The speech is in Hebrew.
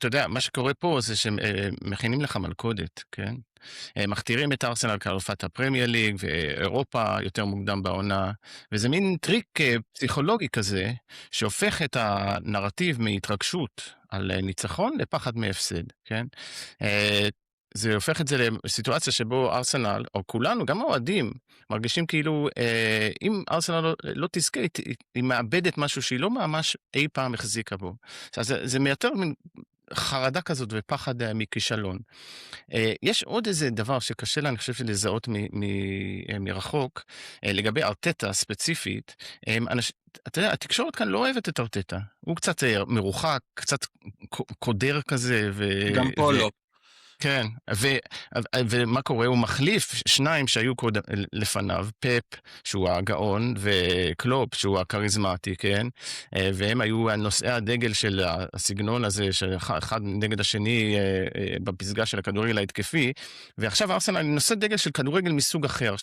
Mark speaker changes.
Speaker 1: אתה יודע, מה שקורה פה זה שהם מכינים לך מלכודת, כן? מכתירים את ארסנל כאלופת הפרמייר ליג ואירופה יותר מוקדם בעונה, וזה מין טריק פסיכולוגי כזה, שהופך את הנרטיב מהתרגשות על ניצחון לפחד מהפסד, כן? אה, זה הופך את זה לסיטואציה שבו ארסנל, או כולנו, גם האוהדים, מרגישים כאילו, אם ארסנל לא תזכה, היא מאבדת משהו שהיא לא ממש אי פעם החזיקה בו. אז זה מייתר מין חרדה כזאת ופחד מכישלון. יש עוד איזה דבר שקשה לה, אני חושב, לזהות מרחוק, לגבי ארטטה ספציפית. אתה יודע, התקשורת כאן לא אוהבת את ארטטה. הוא קצת מרוחק, קצת קודר כזה,
Speaker 2: גם פה לא.
Speaker 1: כן, ומה קורה? הוא מחליף שניים שהיו לפניו, פפ, שהוא הגאון, וקלופ, שהוא הכריזמטי, כן? והם היו נושאי הדגל של הסגנון הזה, שאחד נגד השני בפסגה של הכדורגל ההתקפי, ועכשיו ארסנל נושא דגל של כדורגל מסוג אחר.